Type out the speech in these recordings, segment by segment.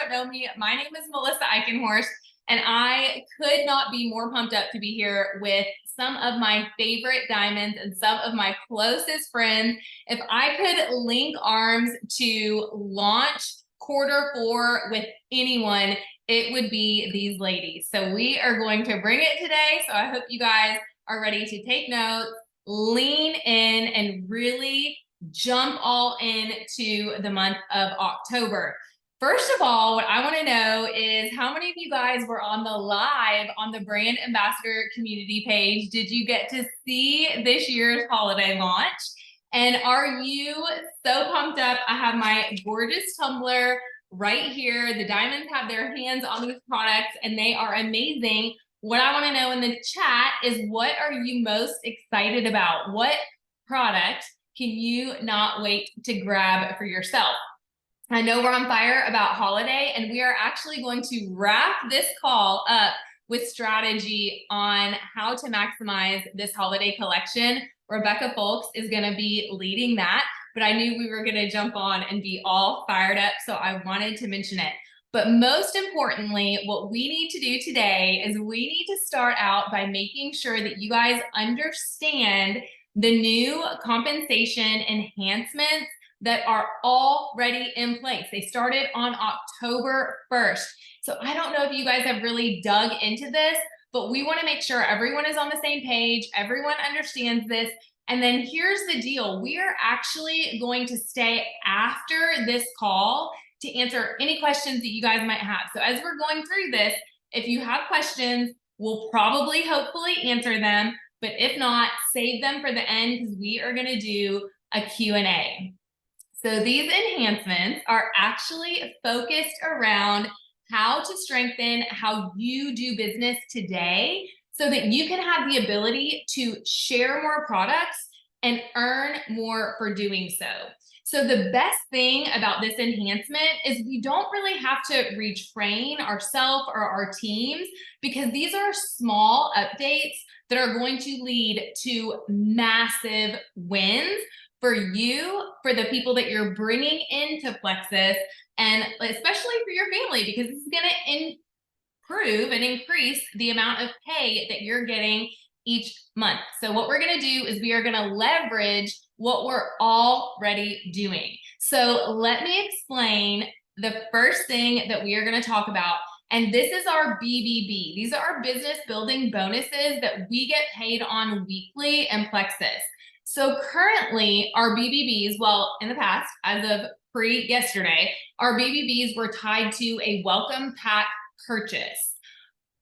don't know me, my name is Melissa Eichenhorst, and I could not be more pumped up to be here with some of my favorite diamonds and some of my closest friends. If I could link arms to launch Q4 with anyone, it would be these ladies. So we are going to bring it today. So I hope you guys are ready to take notes, lean in, and really jump all into the month of October. First of all, what I want to know is how many of you guys were on the live on the Brand Ambassador community page? Did you get to see this year's holiday launch? And are you so pumped up? I have my gorgeous tumbler right here. The diamonds have their hands on these products and they are amazing. What I want to know in the chat is, what are you most excited about? What product can you not wait to grab for yourself? I know we're on fire about holiday, and we are actually going to wrap this call up with strategy on how to maximize this holiday collection. Rebecca Folks is going to be leading that, but I knew we were going to jump on and be all fired up, so I wanted to mention it. But most importantly, what we need to do today is we need to start out by making sure that you guys understand the new compensation enhancements that are already in place. They started on October 1st. So I don't know if you guys have really dug into this, but we want to make sure everyone is on the same page, everyone understands this. And then here's the deal. We are actually going to stay after this call to answer any questions that you guys might have. So as we're going through this, if you have questions, we'll probably hopefully answer them, but if not, save them for the end, because we are going to do a Q&A. So these enhancements are actually focused around how to strengthen how you do business today so that you can have the ability to share more products and earn more for doing so. So the best thing about this enhancement is we don't really have to retrain ourselves or our teams, because these are small updates that are going to lead to massive wins for you, for the people that you're bringing into Plexus, and especially for your family, because this is going to improve and increase the amount of pay that you're getting each month. So what we're going to do is we are going to leverage what we're already doing. So let me explain the first thing that we are going to talk about. And this is our BBB. These are our business building bonuses that we get paid on weekly in Plexus. So currently our BBBs, well, in the past, as of yesterday, our BBBs were tied to a welcome pack purchase.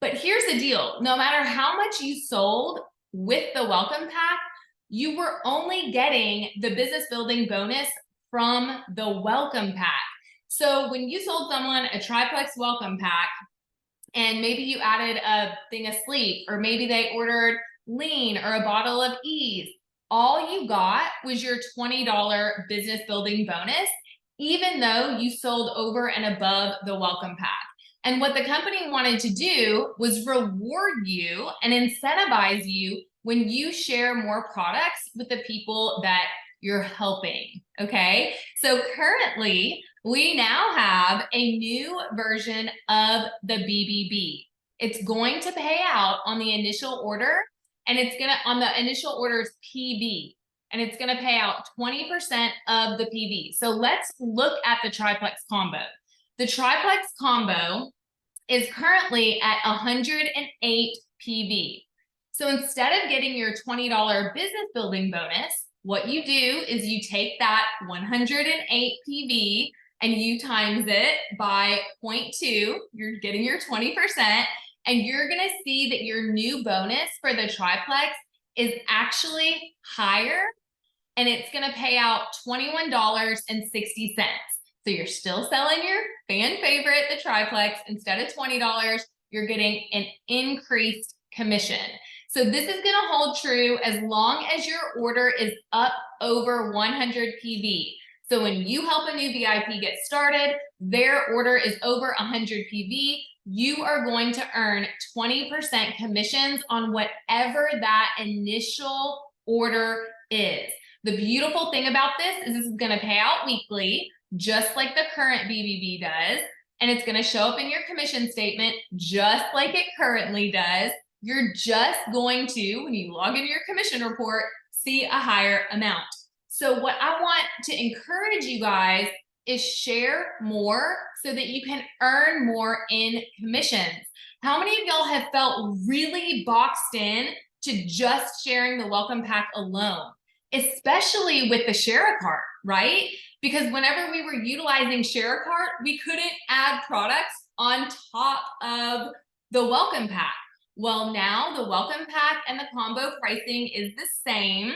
But here's the deal. No matter how much you sold with the welcome pack, you were only getting the business building bonus from the welcome pack. So when you sold someone a triplex welcome pack, and maybe you added a thing of sleep, or maybe they ordered lean or a bottle of ease, all you got was your $20 business building bonus, even though you sold over and above the welcome pack. And what the company wanted to do was reward you and incentivize you when you share more products with the people that you're helping, okay? So currently, we now have a new version of the BBB. It's going to pay out on the initial order, and it's gonna, on the initial order's PV, and it's gonna pay out 20% of the PV. So let's look at the triplex combo. The triplex combo is currently at 108 PV. So instead of getting your $20 business building bonus, what you do is you take that 108 PV and you times it by 0.2, you're getting your 20%, and you're gonna see that your new bonus for the triplex is actually higher, and it's gonna pay out $21.60. So you're still selling your fan favorite, the triplex. Instead of $20, you're getting an increased commission. So this is gonna hold true as long as your order is up over 100 PV. So when you help a new VIP get started, their order is over 100 PV, you are going to earn 20% commissions on whatever that initial order is. The beautiful thing about this is going to pay out weekly, just like the current BBB does. and it's going to show up in your commission statement just like it currently does. You're just going to, when you log into your commission report, see a higher amount. So what I want to encourage you guys is share more so that you can earn more in commissions. How many of y'all have felt really boxed in to just sharing the welcome pack alone, especially with the share a cart, right? Because whenever we were utilizing share a cart, we couldn't add products on top of the welcome pack. Well, now the welcome pack and the combo pricing is the same.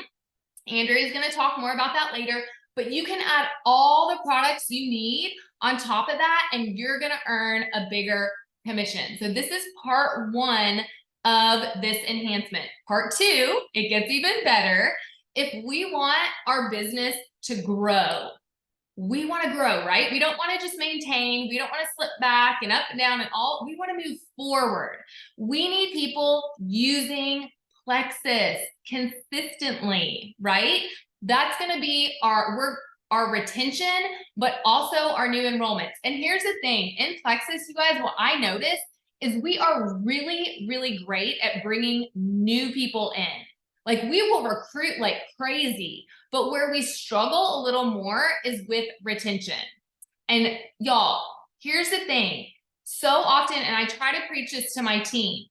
Andrea is going to talk more about that later, but you can add all the products you need on top of that, and you're going to earn a bigger commission. So this is part one of this enhancement. Part two, it gets even better. If we want our business to grow, we want to grow, right? We don't want to just maintain. We don't want to slip back and up and down and all. We want to move forward. We need people using Plexus consistently, right? That's going to be our retention, but also our new enrollments. And here's the thing, in Plexus, you guys, what I noticed is we are really, really great at bringing new people in. Like, we will recruit like crazy, but where we struggle a little more is with retention. And y'all, here's the thing. So often, and I try to preach this to my team,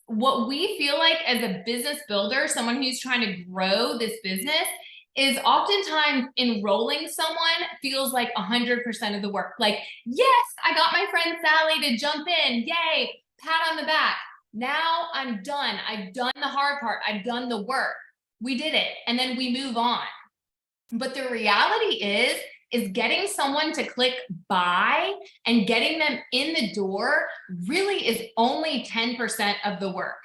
what we feel like as a business builder, someone who's trying to grow this business, is oftentimes enrolling someone feels like 100% of the work. Like, yes, I got my friend Sally to jump in. Yay, pat on the back. Now I'm done. I've done the hard part. I've done the work. We did it. And then we move on. But the reality is getting someone to click buy and getting them in the door really is only 10% of the work.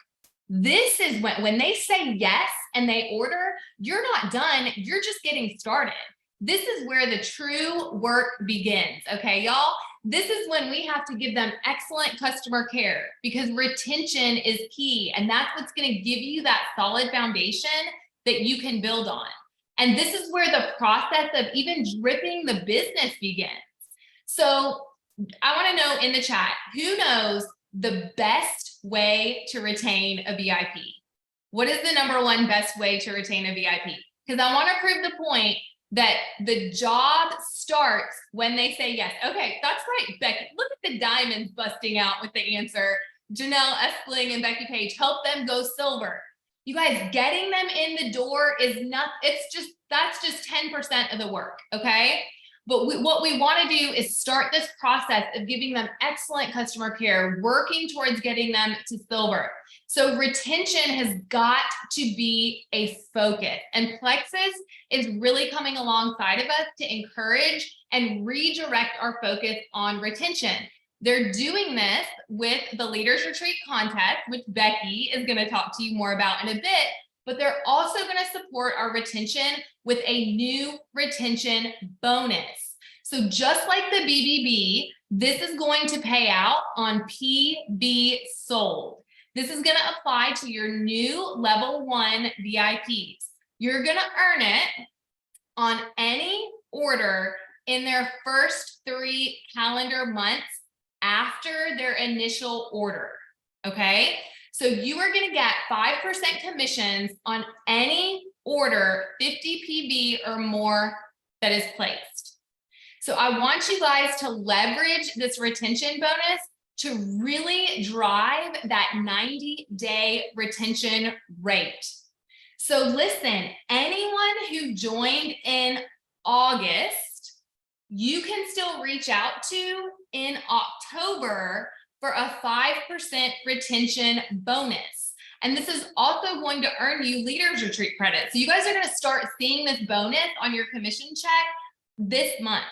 This is when they say yes and they order, you're not done. You're just getting started. This is where the true work begins. Okay, y'all? This is when we have to give them excellent customer care, because retention is key. And that's what's going to give you that solid foundation that you can build on. And this is where the process of even dripping the business begins. So I want to know in the chat, who knows the best way to retain a VIP? What is the number one best way to retain a VIP? Because I want to prove the point that the job starts when they say yes. Okay, that's right, Becky. Look at the diamonds busting out with the answer. Janelle Espling and Becky Page, help them go silver. You guys, getting them in the door is not, that's just 10% of the work, okay? But what we want to do is start this process of giving them excellent customer care, working towards getting them to silver. So retention has got to be a focus. And Plexus is really coming alongside of us to encourage and redirect our focus on retention. They're doing this with the Leaders Retreat contest, which Becky is going to talk to you more about in a bit, but they're also going to support our retention with a new retention bonus. So just like the BBB, this is going to pay out on PB sold. This is going to apply to your new level 1 VIPs. You're going to earn it on any order in their first 3 calendar months after their initial order, okay? So you are going to get 5% commissions on any order 50 PB or more that is placed. So I want you guys to leverage this retention bonus to really drive that 90-day retention rate. So listen, anyone who joined in August, you can still reach out to in October for a 5% retention bonus. And this is also going to earn you Leaders Retreat credit. So you guys are going to start seeing this bonus on your commission check this month.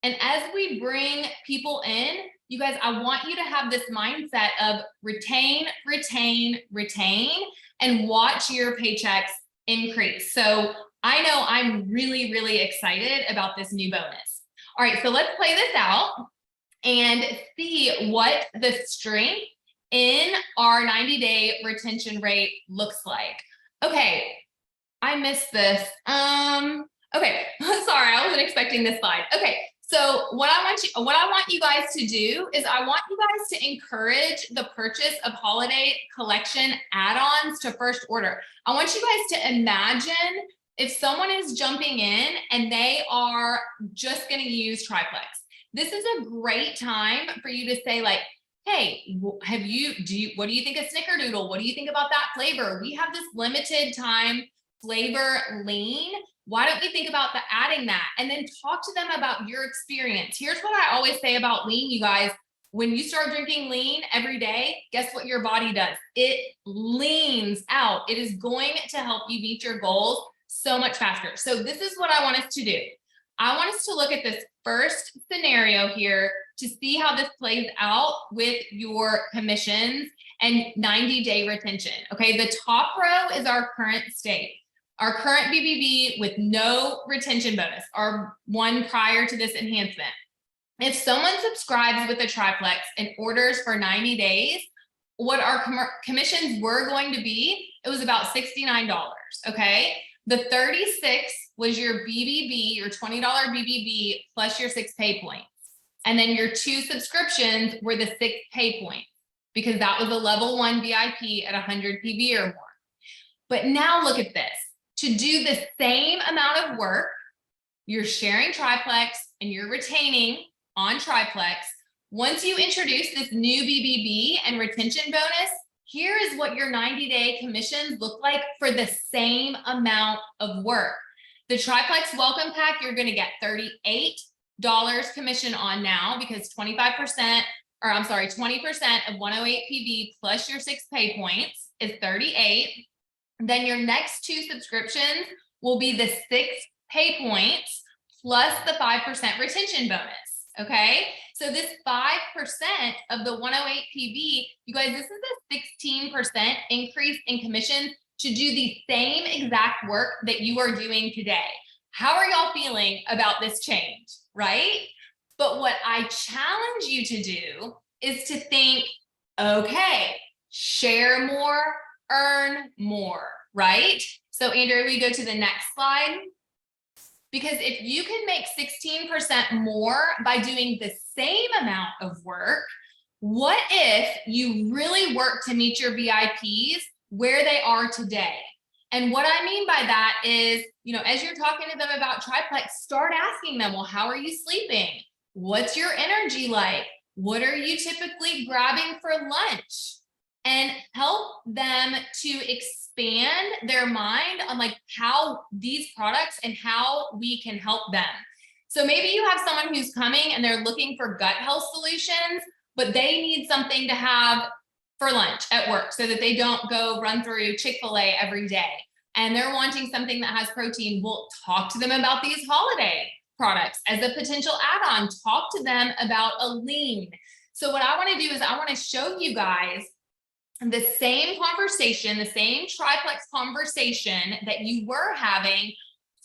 And as we bring people in, you guys, I want you to have this mindset of retain, retain, retain, and watch your paychecks increase. So I know I'm really, really excited about this new bonus. All right, so let's play this out and see what the strength in our 90-day retention rate looks like. Okay, I missed this. Okay, sorry, I wasn't expecting this slide. Okay, So what I want you guys to do is I want you guys to encourage the purchase of holiday collection add-ons to first order. I want you guys to imagine if someone is jumping in and they are just going to use triplex. This is a great time for you to say like, hey, what do you think of snickerdoodle? What do you think about that flavor? We have this limited time flavor lean. Why don't we think about adding that? And then talk to them about your experience. Here's what I always say about lean, you guys. When you start drinking lean every day, guess what your body does? It leans out. It is going to help you meet your goals so much faster. So this is what I want us to do. I want us to look at this first scenario here to see how this plays out with your commissions and 90-day retention. Okay, the top row is our current state. Our current BBB with no retention bonus, our one prior to this enhancement. If someone subscribes with a triplex and orders for 90 days, what our commissions were going to be, it was about $69, okay? The 36 was your BBB, your $20 BBB plus your 6 pay points. And then your 2 subscriptions were the 6 pay points because that was a level 1 VIP at 100 PV or more. But now look at this. To do the same amount of work, you're sharing triplex and you're retaining on triplex. Once you introduce this new BBB and retention bonus, here is what your 90-day commissions look like for the same amount of work. The triplex welcome pack, you're going to get $38 commission on now because 20% of 108 PV plus your 6 pay points is 38. Then your next 2 subscriptions will be the 6 pay points plus the 5% retention bonus. Okay, so this 5% of the 108 PV, you guys, this is a 16% increase in commission to do the same exact work that you are doing today. How are y'all feeling about this change, right? But what I challenge you to do is to think, okay, share more, earn more, right? So Andrea, we go to the next slide. Because if you can make 16% more by doing the same amount of work, what if you really work to meet your VIPs where they are today? And what I mean by that is, as you're talking to them about triplex, start asking them, well, how are you sleeping? What's your energy like? What are you typically grabbing for lunch? And help them to expand their mind on like how these products and how we can help them. So maybe you have someone who's coming and they're looking for gut health solutions, but they need something to have for lunch at work so that they don't go run through Chick-fil-A every day. And they're wanting something that has protein. We'll talk to them about these holiday products as a potential add-on. Talk to them about a lean. So what I want to do is I want to show you guys the same conversation, the same triplex conversation that you were having,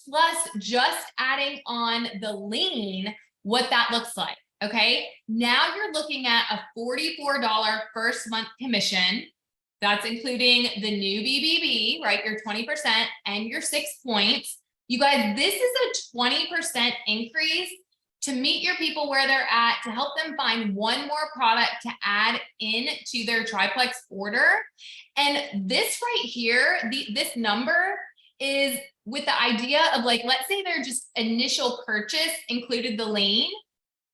plus just adding on the lean, what that looks like. Okay. Now you're looking at a $44 first month commission. That's including the new BBB, right? Your 20% and your 6 points. You guys, this is a 20% increase to meet your people where they're at, to help them find one more product to add into their triplex order. And this right here, this number is with the idea of like, let's say their just initial purchase included the lean,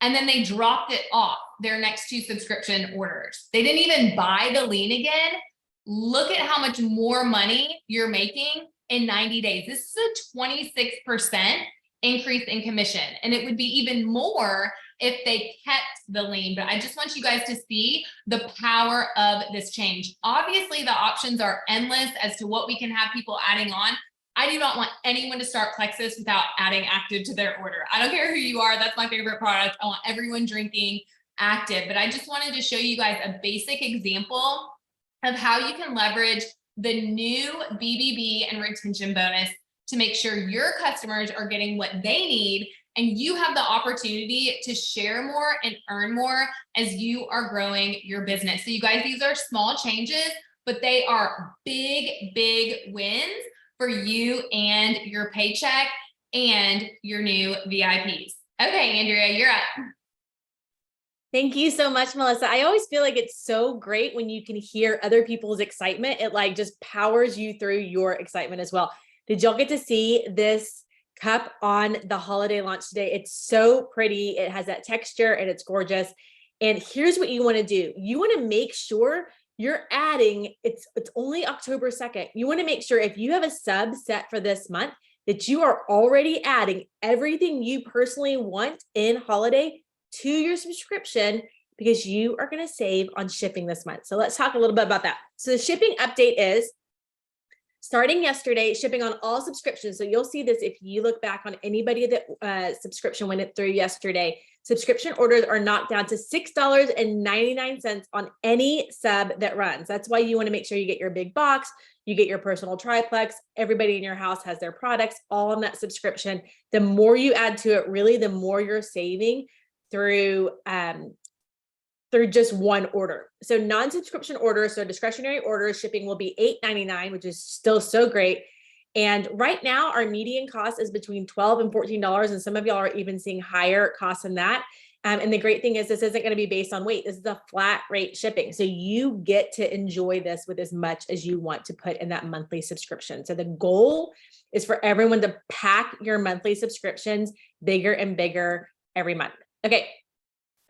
and then they dropped it off their next 2 subscription orders. They didn't even buy the lean again. Look at how much more money you're making in 90 days. This is a 26% increase in commission. And it would be even more if they kept the lean. But I just want you guys to see the power of this change. Obviously, the options are endless as to what we can have people adding on. I do not want anyone to start Plexus without adding active to their order. I don't care who you are. That's my favorite product. I want everyone drinking active. But I just wanted to show you guys a basic example of how you can leverage the new BBB and retention bonus to make sure your customers are getting what they need, and you have the opportunity to share more and earn more as you are growing your business. So you guys, these are small changes, but they are big, big wins for you and your paycheck and your new VIPs. Okay, Andrea, you're up. Thank you so much, Melissa. I always feel like it's so great when you can hear other people's excitement. It like just powers you through your excitement as well. Did y'all get to see this cup on the holiday launch today? It's so pretty. It has that texture and it's gorgeous. And here's what you want to do. You want to make sure you're adding, it's only October 2nd. You want to make sure if you have a sub set for this month that you are already adding everything you personally want in holiday to your subscription, because you are going to save on shipping this month. So let's talk a little bit about that. So the shipping update is starting yesterday, shipping on all subscriptions. So you'll see this if you look back on anybody that subscription went through yesterday. Subscription orders are knocked down to $6.99 on any sub that runs. That's why you want to make sure you get your big box, you get your personal triplex, everybody in your house has their products all on that subscription. The more you add to it, really, the more you're saving through just one order. So non-subscription orders, so discretionary orders, shipping will be $8.99, which is still so great. And right now our median cost is between $12 and $14. And some of y'all are even seeing higher costs than that. And the great thing is this isn't going to be based on weight. This is a flat rate shipping. So you get to enjoy this with as much as you want to put in that monthly subscription. So the goal is for everyone to pack your monthly subscriptions bigger and bigger every month. Okay,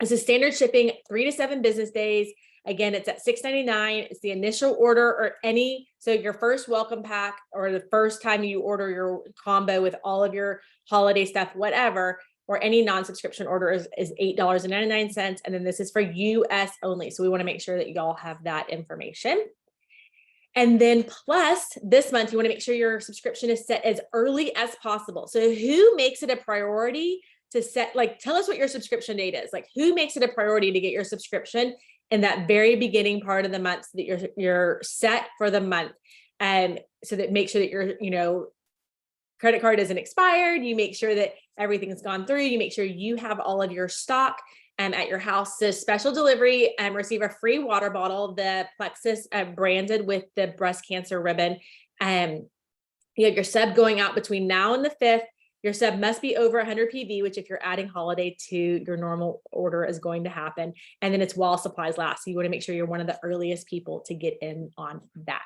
this is standard shipping, 3 to 7 business days. Again, it's at $6.99. It's the initial order or so your first welcome pack or the first time you order your combo with all of your holiday stuff, whatever, or any non-subscription order is $8.99. And then this is for US only. So we want to make sure that y'all have that information. And then plus this month, you want to make sure your subscription is set as early as possible. So who makes it a priority to set, like, tell us what your subscription date is. Like, who makes it a priority to get your subscription in that very beginning part of the month so that you're set for the month? And so that make sure that your, credit card isn't expired. You make sure that everything's gone through. You make sure you have all of your stock at your house. So special delivery and receive a free water bottle, the Plexus branded with the breast cancer ribbon. You have your sub going out between now and the 5th. Your sub must be over 100 PV, which if you're adding holiday to your normal order is going to happen. And then it's while supplies last. So you want to make sure you're one of the earliest people to get in on that.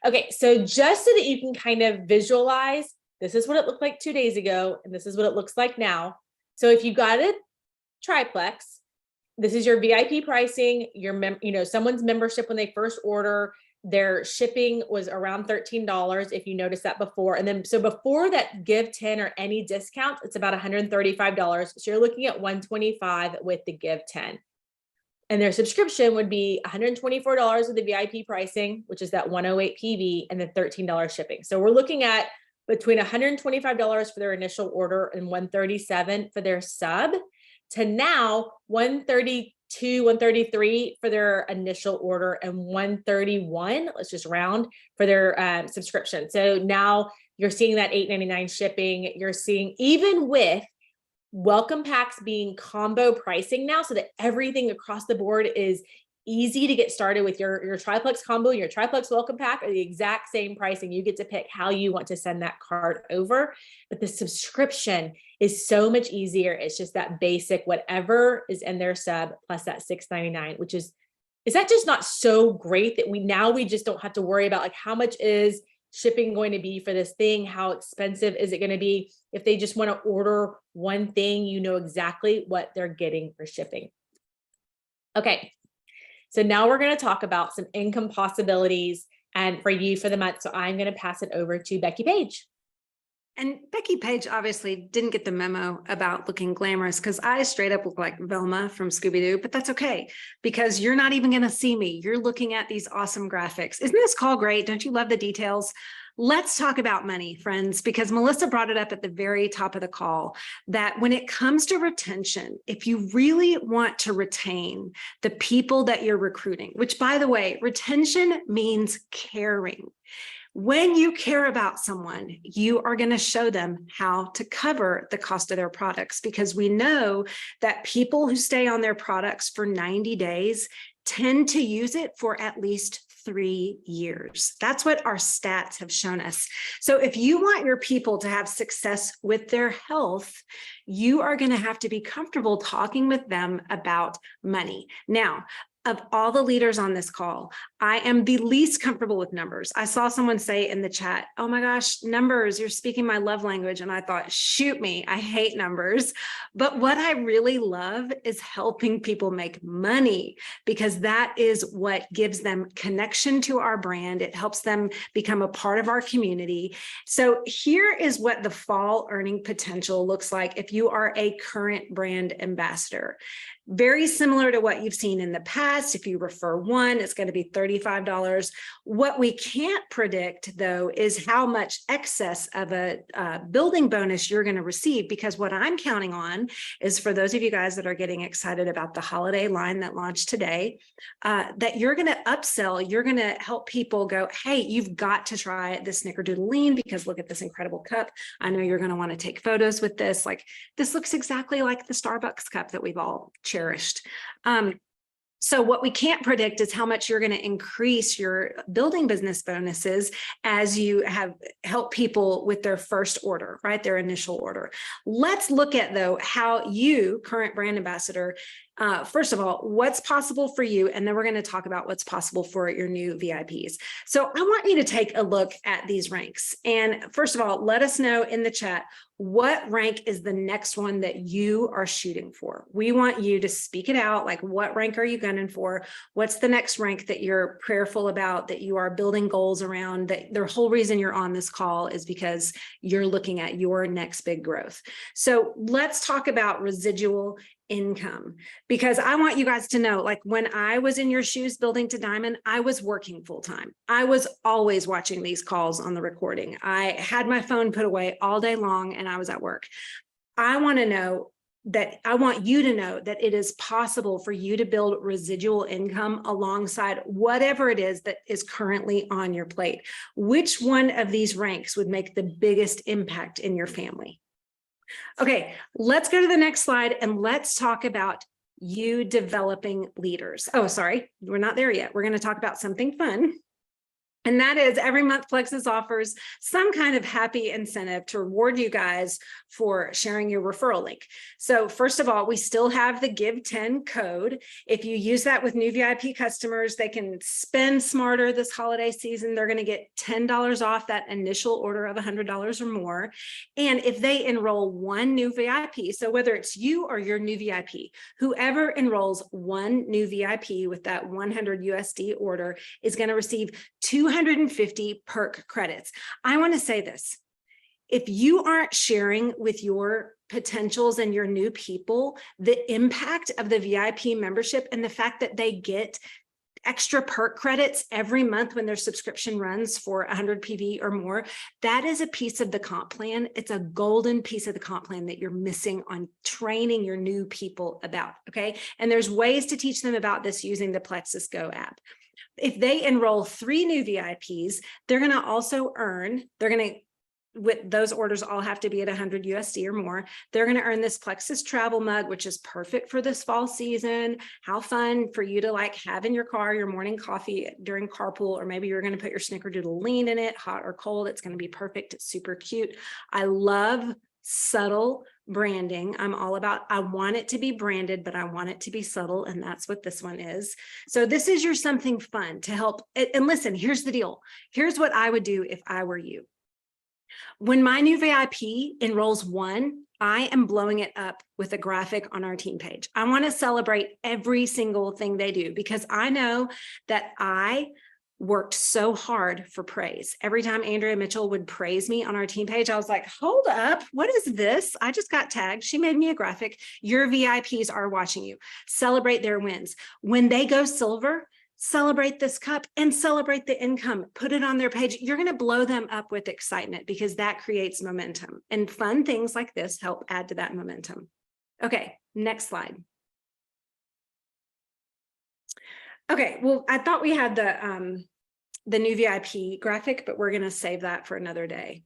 Okay, so just so that you can kind of visualize, this is what it looked like 2 days ago, and this is what it looks like now. So if you got a triplex, this is your VIP pricing, someone's membership when they first order. Their shipping was around $13 if you noticed that before. And then, so before that give 10 or any discount, it's about $135. So you're looking at $125 with the give 10. And their subscription would be $124 with the VIP pricing, which is that 108 PV, and the $13 shipping. So we're looking at between $125 for their initial order and $137 for their sub, to now $132, $133 for their initial order and $131, let's just round, for their subscription. So now you're seeing that $8.99 shipping. You're seeing, even with welcome packs being combo pricing now, so that everything across the board is easy to get started with. Your triplex combo, your triplex welcome pack are the exact same pricing. You get to pick how you want to send that card over, but the subscription is so much easier. It's just that basic, whatever is in their sub plus that $6.99, which is that just not so great that we just don't have to worry about like how much is shipping going to be for this thing? How expensive is it going to be? If they just want to order one thing, you know exactly what they're getting for shipping. Okay. So now we're going to talk about some income possibilities and for you for the month. So I'm going to pass it over to Becky Page. And Becky Page obviously didn't get the memo about looking glamorous, because I straight up look like Velma from Scooby-Doo, but that's okay because you're not even going to see me. You're looking at these awesome graphics. Isn't this call great? Don't you love the details? Let's talk about money, friends, because Melissa brought it up at the very top of the call that when it comes to retention, if you really want to retain the people that you're recruiting, which by the way, retention means caring. When you care about someone, you are going to show them how to cover the cost of their products, because we know that people who stay on their products for 90 days tend to use it for at least 3 years. That's what our stats have shown us. So if you want your people to have success with their health, you are going to have to be comfortable talking with them about money. Now, of all the leaders on this call, I am the least comfortable with numbers. I saw someone say in the chat, oh my gosh, numbers, you're speaking my love language. And I thought, shoot me, I hate numbers. But what I really love is helping people make money, because that is what gives them connection to our brand. It helps them become a part of our community. So here is what the fall earning potential looks like if you are a current brand ambassador. Very similar to what you've seen in the past. If you refer one, it's going to be $35. What we can't predict, though, is how much excess of a building bonus you're going to receive, because what I'm counting on is, for those of you guys that are getting excited about the holiday line that launched today, that you're going to upsell, you're going to help people go, hey, you've got to try the Snickerdoodle Lean, because look at this incredible cup. I know you're going to want to take photos with this. Like, this looks exactly like the Starbucks cup that we've all cherished. So what we can't predict is how much you're going to increase your building business bonuses as you have helped people with their first order, right? Their initial order. Let's look at, though, how you, current brand ambassador, first of all, what's possible for you, and then we're going to talk about what's possible for your new VIPs. So I want you to take a look at these ranks. And first of all, let us know in the chat, what rank is the next one that you are shooting for? We want you to speak it out. Like, what rank are you gunning for? What's the next rank that you're prayerful about, that you are building goals around? That the whole reason you're on this call is because you're looking at your next big growth. So let's talk about residual income, because I want you guys to know, like, when I was in your shoes building to diamond, I was working full time. I was always watching these calls on the recording. I had my phone put away all day long and I was at work. I want you to know that it is possible for you to build residual income alongside whatever it is that is currently on your plate. Which one of these ranks would make the biggest impact in your family? Okay, let's go to the next slide and let's talk about you developing leaders. Oh, sorry, we're not there yet. We're going to talk about something fun. And that is, every month Plexus offers some kind of happy incentive to reward you guys for sharing your referral link. So first of all, we still have the Give 10 code. If you use that with new VIP customers, they can spend smarter this holiday season. They're going to get $10 off that initial order of $100 or more. And if they enroll one new VIP, so whether it's you or your new VIP, whoever enrolls one new VIP with that 100 USD order is going to receive 250 perk credits. I want to say this. If you aren't sharing with your potentials and your new people the impact of the VIP membership and the fact that they get extra perk credits every month when their subscription runs for 100 PV or more, that is a piece of the comp plan. It's a golden piece of the comp plan that you're missing on training your new people about, okay? And there's ways to teach them about this using the Plexus Go app. If they enroll 3 new VIPs, they're going to also earn, with those orders all have to be at 100 USD or more. They're going to earn this Plexus travel mug, which is perfect for this fall season. How fun for you to like have in your car, your morning coffee during carpool, or maybe you're going to put your Snickerdoodle Lean in it, hot or cold. It's going to be perfect. It's super cute. I love subtle branding. I'm all about, I want it to be branded, but I want it to be subtle. And that's what this one is. So this is your something fun to help. And listen, here's the deal. Here's what I would do if I were you. When my new VIP enrolls one, I am blowing it up with a graphic on our team page. I want to celebrate every single thing they do, because I know that I worked so hard for praise. Every time Andrea Mitchell would praise me on our team page, I was like, hold up, what is this? I just got tagged. She made me a graphic. Your VIPs are watching you. Celebrate their wins. When they go silver, celebrate this cup and celebrate the income. Put it on their page. You're going to blow them up with excitement, because that creates momentum. And fun things like this help add to that momentum. Okay, next slide. Okay, well, I thought we had the new VIP graphic, but we're going to save that for another day.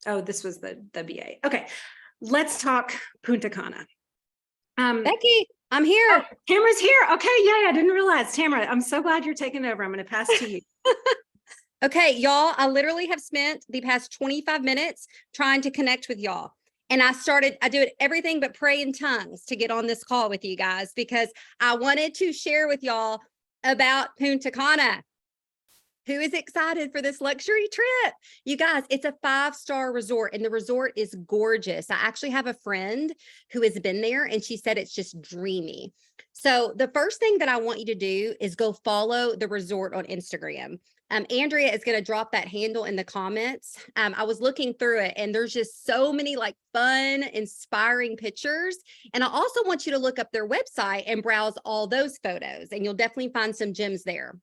Oh, this was the BA. Okay, let's talk Punta Cana. Becky, I'm here. Oh, Tamara's here. Okay. Yeah, I didn't realize. Tamara, I'm so glad you're taking over. I'm going to pass to you. Okay, y'all, I literally have spent the past 25 minutes trying to connect with y'all. And I do everything but pray in tongues to get on this call with you guys because I wanted to share with y'all about Punta Cana. Who is excited for this luxury trip? You guys, it's a 5-star resort and the resort is gorgeous. I actually have a friend who has been there and she said it's just dreamy. So the first thing that I want you to do is go follow the resort on Instagram. Andrea is going to drop that handle in the comments. I was looking through it and there's just so many like fun, inspiring pictures. And I also want you to look up their website and browse all those photos and you'll definitely find some gems there.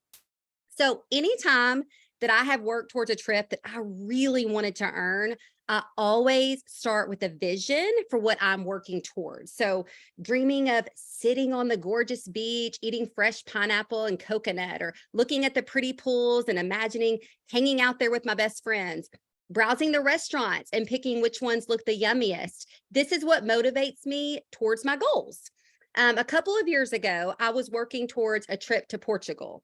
So anytime that I have worked towards a trip that I really wanted to earn, I always start with a vision for what I'm working towards. So dreaming of sitting on the gorgeous beach, eating fresh pineapple and coconut, or looking at the pretty pools and imagining hanging out there with my best friends, browsing the restaurants and picking which ones look the yummiest. This is what motivates me towards my goals. A couple of years ago, I was working towards a trip to Portugal.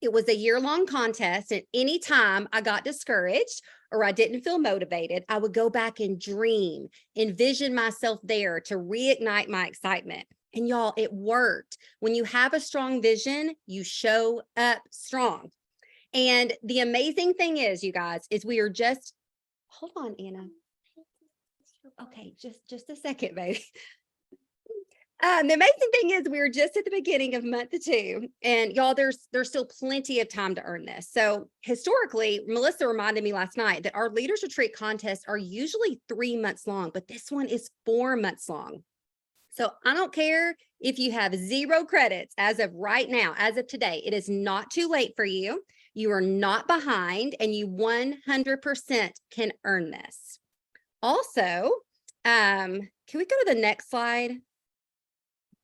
It was a year-long contest, and anytime I got discouraged or I didn't feel motivated, I would go back and dream, envision myself there to reignite my excitement. And y'all, it worked. When you have a strong vision, you show up strong. And the amazing thing is, you guys, is we are just, hold on, Anna. Okay, just a second, baby. The amazing thing is we're just at the beginning of month 2 and y'all, there's still plenty of time to earn this. So historically, Melissa reminded me last night that our leaders retreat contests are usually 3 months long, but this one is 4 months long. So I don't care if you have 0 credits as of right now, as of today, it is not too late for you. You are not behind and you 100% can earn this. Also, can we go to the next slide?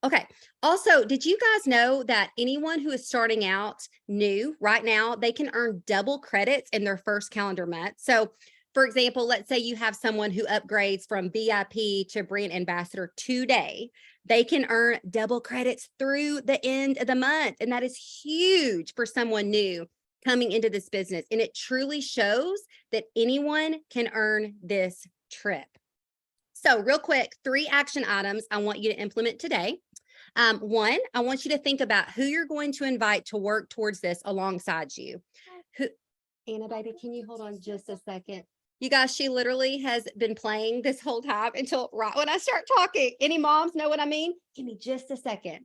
Okay. Also, did you guys know that anyone who is starting out new right now, they can earn double credits in their first calendar month? So, for example, let's say you have someone who upgrades from VIP to brand ambassador today. They can earn double credits through the end of the month. And that is huge for someone new coming into this business. And it truly shows that anyone can earn this trip. So real quick, 3 action items I want you to implement today. 1, I want you to think about who you're going to invite to work towards this alongside you. Anna, baby, can you hold on just a second? You guys, she literally has been playing this whole time until right when I start talking. Any moms know what I mean? Give me just a second.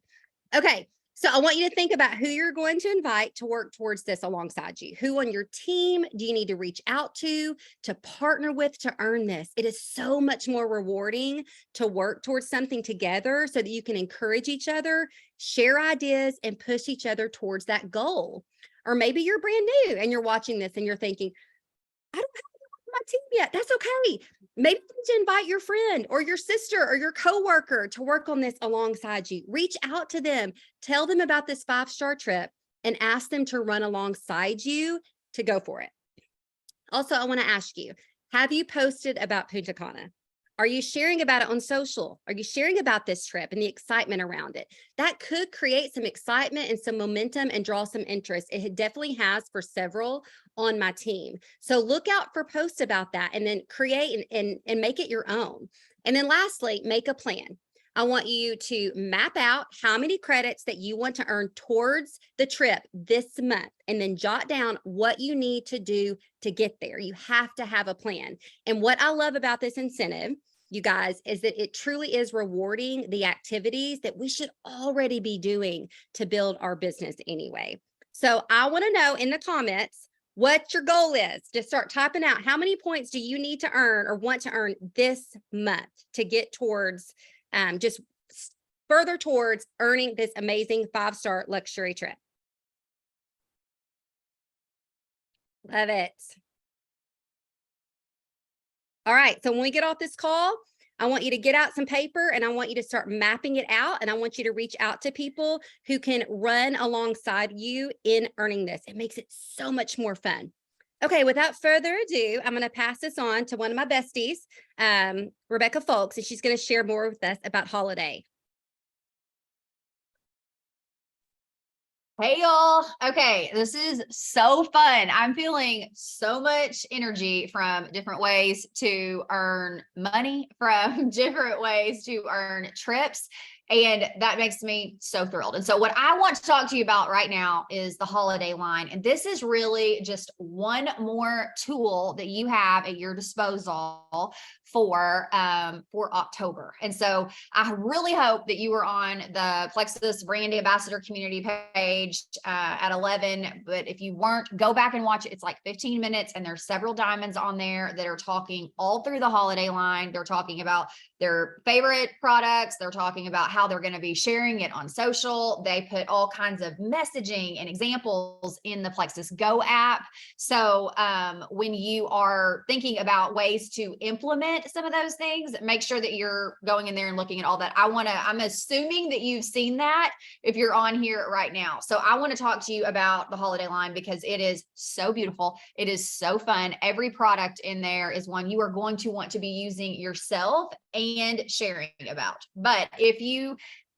Okay. So I want you to think about who you're going to invite to work towards this alongside you. Who on your team do you need to reach out to partner with to earn this? It is so much more rewarding to work towards something together so that you can encourage each other, share ideas, and push each other towards that goal. Or maybe you're brand new and you're watching this and you're thinking, I don't have my team yet. That's okay. Maybe you need to invite your friend or your sister or your coworker to work on this alongside you. Reach out to them, tell them about this 5-star trip and ask them to run alongside you to go for it. Also, I want to ask you, have you posted about Punta Cana? Are you sharing about it on social? Are you sharing about this trip and the excitement around it? That could create some excitement and some momentum and draw some interest. It definitely has for several on my team. So look out for posts about that and then create and make it your own. And then lastly, make a plan. I want you to map out how many credits that you want to earn towards the trip this month, and then jot down what you need to do to get there. You have to have a plan. And what I love about this incentive, you guys, is that it truly is rewarding the activities that we should already be doing to build our business anyway. So I want to know in the comments what your goal is. Just start typing out how many points do you need to earn or want to earn this month to get towards just further towards earning this amazing 5-star luxury trip. Love it. All right, so when we get off this call, I want you to get out some paper and I want you to start mapping it out, and I want you to reach out to people who can run alongside you in earning this. It makes it so much more fun. Okay, without further ado, I'm going to pass this on to one of my besties, Rebecca Folks, and she's going to share more with us about Holiday. Hey y'all. Okay, this is so fun. I'm feeling so much energy from different ways to earn money, from different ways to earn trips. And that makes me so thrilled. And so, what I want to talk to you about right now is the holiday line. And this is really just one more tool that you have at your disposal for October. And so, I really hope that you were on the Plexus Brand Ambassador Community page at 11. But if you weren't, go back and watch it. It's like 15 minutes, and there's several diamonds on there that are talking all through the holiday line. They're talking about their favorite products. They're talking about how they're going to be sharing it on social. They put all kinds of messaging and examples in the Plexus Go app. So when you are thinking about ways to implement some of those things, make sure that you're going in there and looking at all that. I'm assuming that you've seen that if you're on here right now. So I want to talk to you about the holiday line because it is so beautiful. It is so fun. Every product in there is one you are going to want to be using yourself and sharing about. But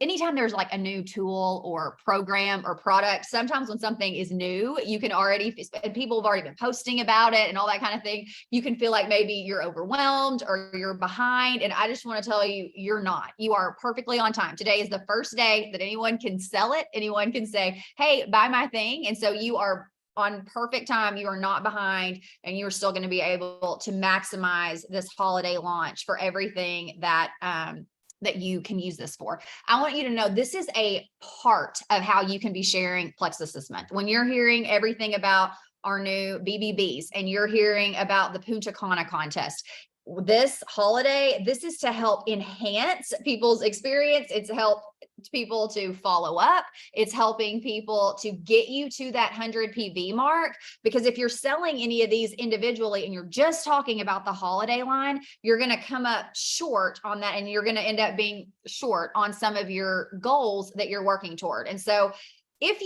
anytime there's like a new tool or program or product, sometimes when something is new, you can already, and people have already been posting about it and all that kind of thing, you can feel like maybe you're overwhelmed or you're behind. And I just want to tell you, you're not. You are perfectly on time. Today is the first day that anyone can sell it. Anyone can say, hey, buy my thing. And so you are on perfect time. You are not behind, and you're still going to be able to maximize this holiday launch for everything that you can use this for. I want you to know this is a part of how you can be sharing Plexus this month. When you're hearing everything about our new BBBs and you're hearing about the Punta Cana contest, this holiday, this is to help enhance people's experience. It's help people to follow up. It's helping people to get you to that 100 PV mark. Because if you're selling any of these individually and you're just talking about the holiday line, you're going to come up short on that, and you're going to end up being short on some of your goals that you're working toward. And so if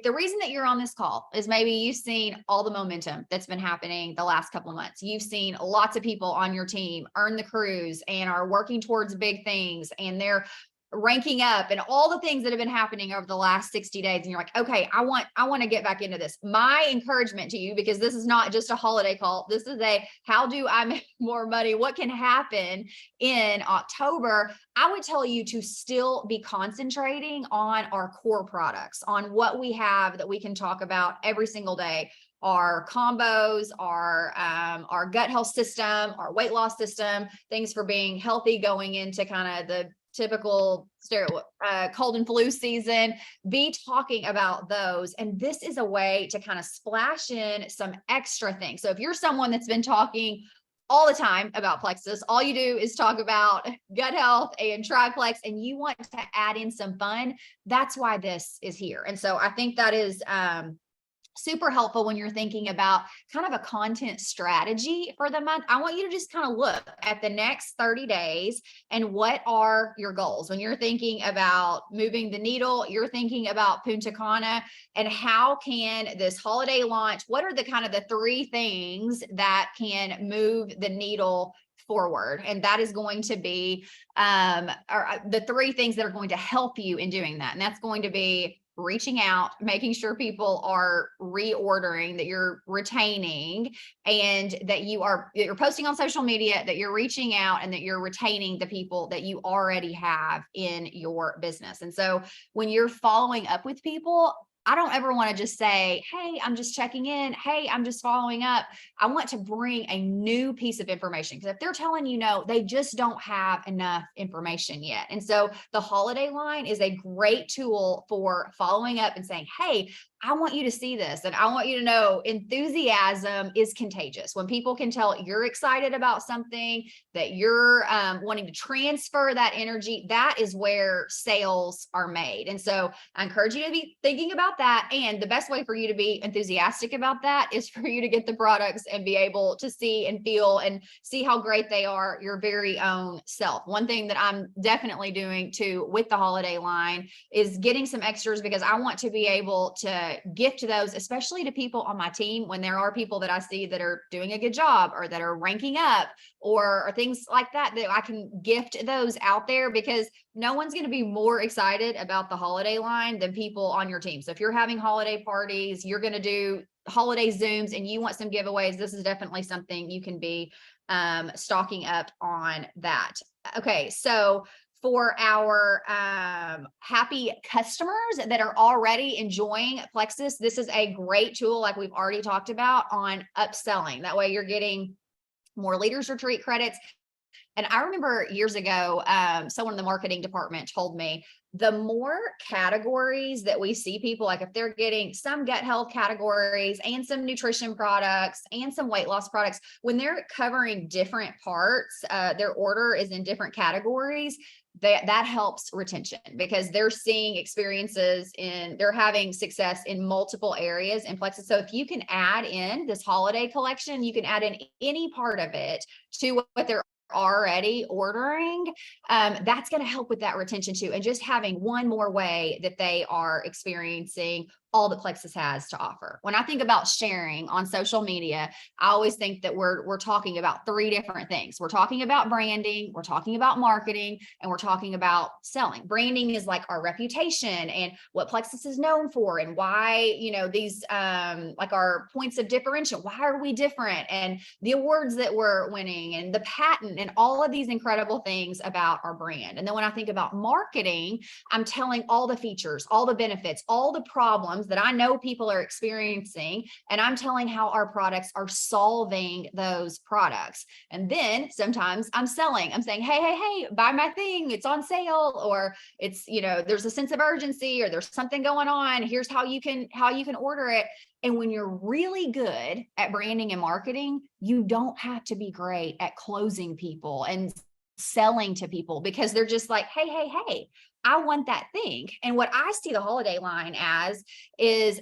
the reason that you're on this call is maybe you've seen all the momentum that's been happening the last couple of months. You've seen lots of people on your team earn the cruise and are working towards big things, and they're ranking up and all the things that have been happening over the last 60 days. And you're like, okay, I want to get back into this. My encouragement to you, because this is not just a holiday call, this is how do I make more money? What can happen in October? I would tell you to still be concentrating on our core products, on what we have that we can talk about every single day. Our combos, our gut health system, our weight loss system, things for being healthy going into kind of the typical cold and flu season. Be talking about those. And this is a way to kind of splash in some extra things. So if you're someone that's been talking all the time about Plexus, all you do is talk about gut health and triplex, and you want to add in some fun, that's why this is here. And so I think that is super helpful when you're thinking about kind of a content strategy for the month. I want you to just kind of look at the next 30 days and what are your goals. When you're thinking about moving the needle, you're thinking about Punta Cana, and how can this holiday launch, what are the kind of the 3 things that can move the needle forward? And that is going to be the 3 things that are going to help you in doing that. And that's going to be reaching out, making sure people are reordering, that you're retaining, and that you're posting on social media, that you're reaching out, and that you're retaining the people that you already have in your business. And so when you're following up with people, I don't ever want to just say, hey, I'm just checking in. Hey, I'm just following up. I want to bring a new piece of information, because if they're telling you no, they just don't have enough information yet. And so the holiday line is a great tool for following up and saying, hey, I want you to see this. And I want you to know enthusiasm is contagious. When people can tell you're excited about something, that you're wanting to transfer that energy, that is where sales are made. And so I encourage you to be thinking about that. And the best way for you to be enthusiastic about that is for you to get the products and be able to see and feel and see how great they are your very own self. One thing that I'm definitely doing too with the holiday line is getting some extras, because I want to be able to gift those, especially to people on my team when there are people that I see that are doing a good job or that are ranking up or things like that, that I can gift those out there, because no one's going to be more excited about the holiday line than people on your team. So if you're having holiday parties, you're going to do holiday Zooms and you want some giveaways, this is definitely something you can be stocking up on that. Okay, so for our happy customers that are already enjoying Plexus, this is a great tool, like we've already talked about, on upselling. That way you're getting more Leaders Retreat credits. And I remember years ago, someone in the marketing department told me, the more categories that we see people, like if they're getting some gut health categories and some nutrition products and some weight loss products, when they're covering different parts, their order is in different categories, that helps retention, because they're seeing experiences they're having success in multiple areas in Plexus. So if you can add in this holiday collection, you can add in any part of it to what they're already ordering, that's going to help with that retention too. And just having one more way that they are experiencing all that Plexus has to offer. When I think about sharing on social media, I always think that we're talking about three different things. We're talking about branding, we're talking about marketing, and we're talking about selling. Branding is like our reputation and what Plexus is known for, and why, these like our points of differentiation. Why are we different? And the awards that we're winning and the patent and all of these incredible things about our brand. And then when I think about marketing, I'm telling all the features, all the benefits, all the problems that I know people are experiencing, and I'm telling how our products are solving those products. And then sometimes I'm selling. I'm saying, hey, buy my thing. It's on sale, or it's, there's a sense of urgency, or there's something going on. Here's how you can order it. And when you're really good at branding and marketing, you don't have to be great at closing people and selling to people, because they're just like, hey, I want that thing. And what I see the holiday line as is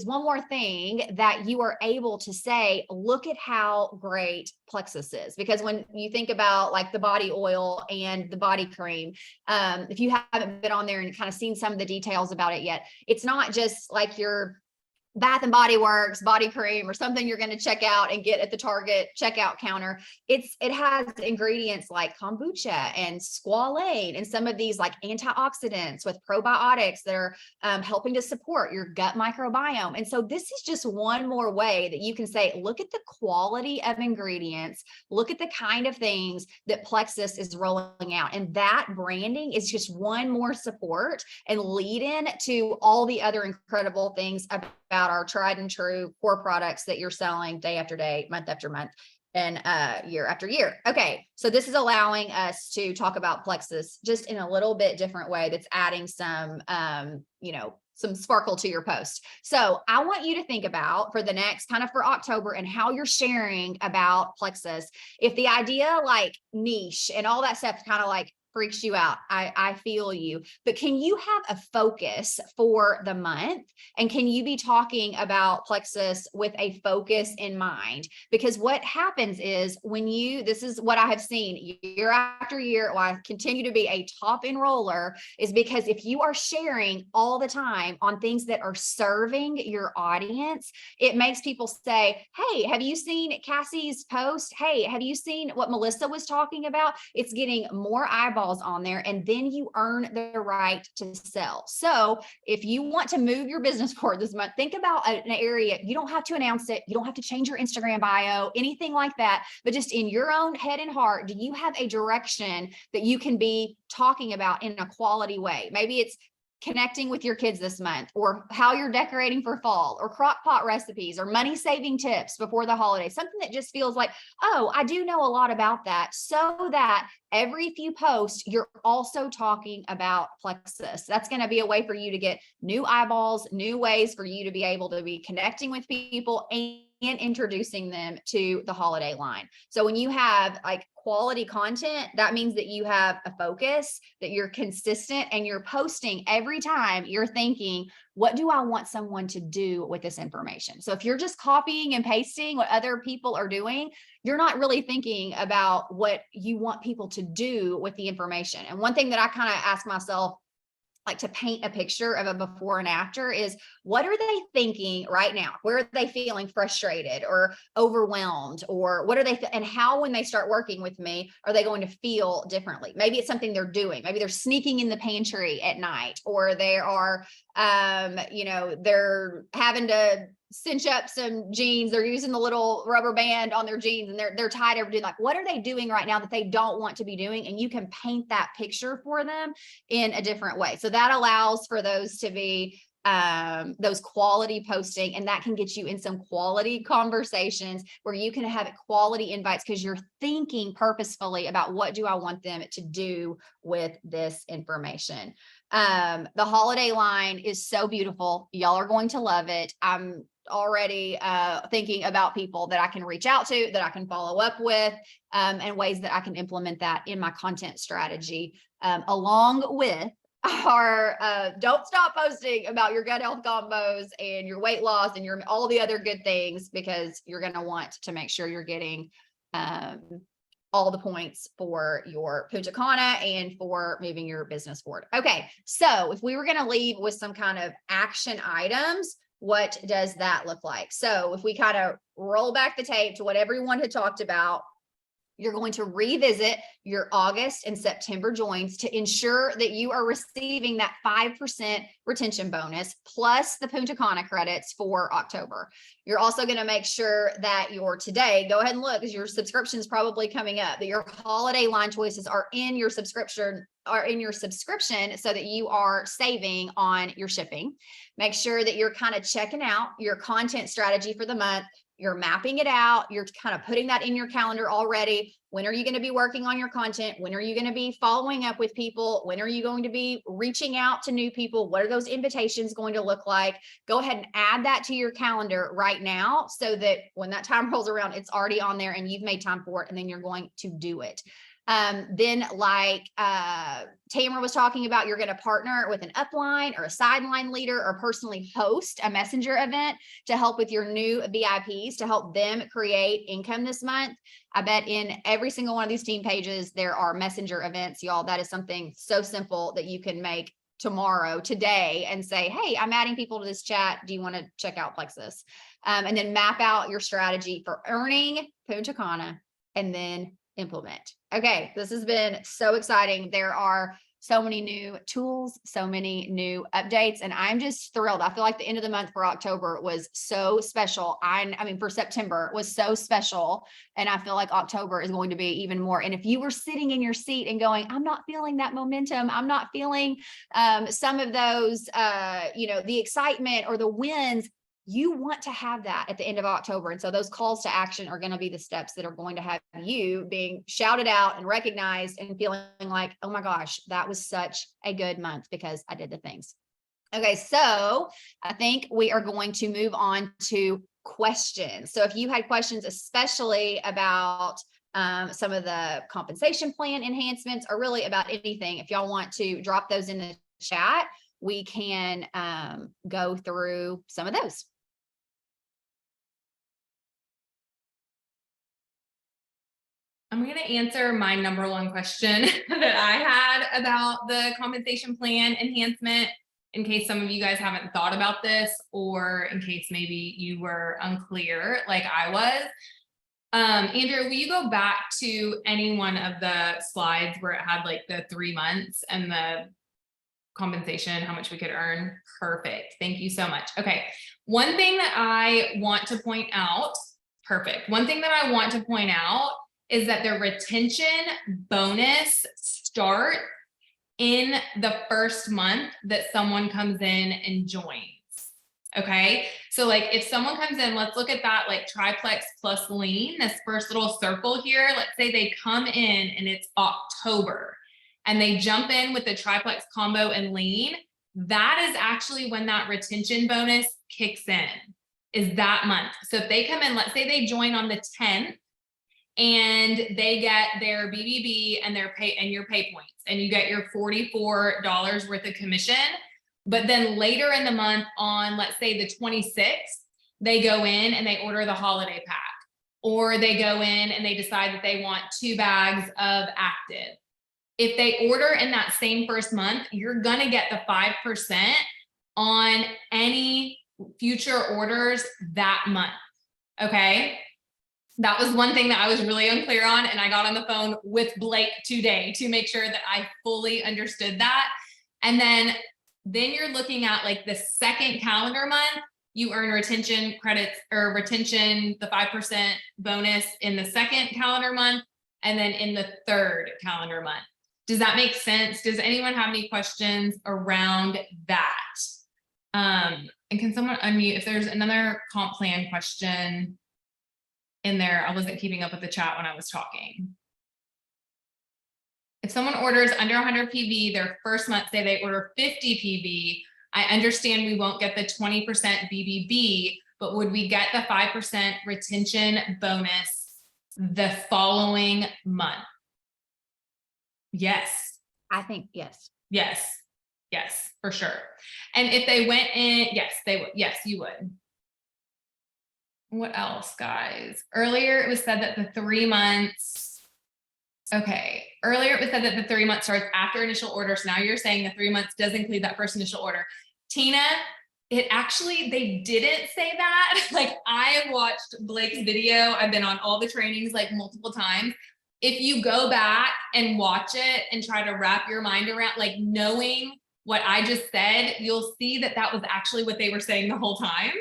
one more thing that you are able to say, look at how great Plexus is. Because when you think about like the body oil and the body cream, if you haven't been on there and kind of seen some of the details about it yet, it's not just like your Bath and Body Works body cream or something you're going to check out and get at the Target checkout counter. It has ingredients like kombucha and squalane and some of these like antioxidants with probiotics that are helping to support your gut microbiome. And so this is just one more way that you can say, look at the quality of ingredients, look at the kind of things that Plexus is rolling out. And that branding is just one more support and lead in to all the other incredible things about our tried and true core products that you're selling day after day, month after month, and year after year. Okay, so this is allowing us to talk about Plexus just in a little bit different way that's adding some, some sparkle to your post. So I want you to think about for the next kind of for October and how you're sharing about Plexus. If the idea like niche and all that stuff kind of like freaks you out, I feel you, but can you have a focus for the month? And can you be talking about Plexus with a focus in mind? Because what happens is this is what I have seen year after year, why I continue to be a top enroller, is because if you are sharing all the time on things that are serving your audience, it makes people say, hey, have you seen Cassie's post? Hey, have you seen what Melissa was talking about? It's getting more eyeballs on there, and then you earn the right to sell. So if you want to move your business forward this month, think about an area. You don't have to announce it. You don't have to change your Instagram bio, anything like that, but just in your own head and heart, do you have a direction that you can be talking about in a quality way? Maybe it's connecting with your kids this month, or how you're decorating for fall, or crock pot recipes, or money saving tips before the holidays, something that just feels like, oh, I do know a lot about that, so that every few posts, you're also talking about Plexus. That's going to be a way for you to get new eyeballs, new ways for you to be able to be connecting with people and introducing them to the holiday line. So when you have like quality content, that means that you have a focus, that you're consistent, and you're posting every time you're thinking, what do I want someone to do with this information? So if you're just copying and pasting what other people are doing, you're not really thinking about what you want people to do with the information. And one thing that I kind of ask myself like to paint a picture of a before and after is, what are they thinking right now? Where are they feeling frustrated or overwhelmed, or what are they, and how, when they start working with me, are they going to feel differently? Maybe it's something they're doing. Maybe they're sneaking in the pantry at night, or they are, you know, they're having to cinch up some jeans. They're using the little rubber band on their jeans and they're tied every day. Like, what are they doing right now that they don't want to be doing? And you can paint that picture for them in a different way. So that allows for those to be those quality posting, and that can get you in some quality conversations where you can have quality invites because you're thinking purposefully about, what do I want them to do with this information? The holiday line is so beautiful. Y'all are going to love it. I'm already thinking about people that I can reach out to, that I can follow up with, and ways that I can implement that in my content strategy, along with our don't stop posting about your gut health combos and your weight loss and your all the other good things, because you're going to want to make sure you're getting all the points for your Punta Cana and for moving your business forward. Okay, so if we were going to leave with some kind of action items, what does that look like? So if we kind of roll back the tape to what everyone had talked about, you're going to revisit your August and September joins to ensure that you are receiving that 5% retention bonus plus the Punta Cana credits for October. You're also going to make sure that your today, go ahead and look, because your subscription is probably coming up, that your holiday line choices are in your subscription so that you are saving on your shipping. Make sure that you're kind of checking out your content strategy for the month. You're mapping it out. You're kind of putting that in your calendar already. When are you going to be working on your content? When are you going to be following up with people? When are you going to be reaching out to new people? What are those invitations going to look like? Go ahead and add that to your calendar right now so that when that time rolls around, it's already on there and you've made time for it, and then you're going to do it. Then like Tamara was talking about, you're going to partner with an upline or a sideline leader or personally host a messenger event to help with your new VIPs, to help them create income this month. I bet in every single one of these team pages, there are messenger events, y'all. That is something so simple that you can make today, and say, hey, I'm adding people to this chat. Do you want to check out Plexus? And then map out your strategy for earning Punta Cana and then implement. Okay, this has been so exciting. There are so many new tools, so many new updates, and I'm just thrilled. I feel like the end of the month for October was so special. I mean, for September was so special, and I feel like October is going to be even more. And if you were sitting in your seat and going, I'm not feeling that momentum, I'm not feeling some of those, you know, the excitement or the wins, you want to have that at the end of October. And so those calls to action are going to be the steps that are going to have you being shouted out and recognized and feeling like, oh my gosh, that was such a good month because I did the things. Okay, so I think we are going to move on to questions. So if you had questions, especially about some of the compensation plan enhancements, or really about anything, if y'all want to drop those in the chat, we can go through some of those. I'm going to answer my number one question that I had about the compensation plan enhancement, in case some of you guys haven't thought about this, or in case maybe you were unclear like I was. Andrew, will you go back to any one of the slides where it had like the 3 months and the compensation, how much we could earn? Perfect. Thank you so much. Okay. One thing that I want to point out, One thing that I want to point out is that the retention bonus starts in the first month that someone comes in and joins. Okay. So like if someone comes in, let's look at that, like triplex plus lean, this first little circle here. Let's say they come in and it's October and they jump in with the triplex combo and lean. That is actually when that retention bonus kicks in, is that month. So if they come in, let's say they join on the 10th, and they get their BBB and their pay and your pay points, and you get your $44 worth of commission. But then later in the month on, let's say the 26th, they go in and they order the holiday pack, or they go in and they decide that they want 2 bags of active, If they order in that same first month, you're going to get the 5% on any future orders that month. Okay. That was one thing that I was really unclear on. And I got on the phone with Blake today to make sure that I fully understood that. And then you're looking at like the second calendar month, you earn retention credits or retention, the 5% bonus in the second calendar month, and then in the third calendar month. Does that make sense? Does anyone have any questions around that? And can someone unmute if there's another comp plan question in there? I wasn't keeping up with the chat when I was talking. If someone orders under 100 PV, their first month, say they order 50 PV, I understand we won't get the 20% BBB, but would we get the 5% retention bonus the following month? Yes. I think yes. Yes. Yes, for sure. And if they went in, yes, they would. Yes, you would. What else, guys? Earlier, it was said that the 3 months. Okay. Earlier, it was said that the 3 months starts after initial order. So now you're saying the 3 months does include that first initial order. Tina, it actually, they didn't say that. Like, I watched Blake's video. I've been on all the trainings like multiple times. If you go back and watch it and try to wrap your mind around, like, knowing what I just said, you'll see that that was actually what they were saying the whole time.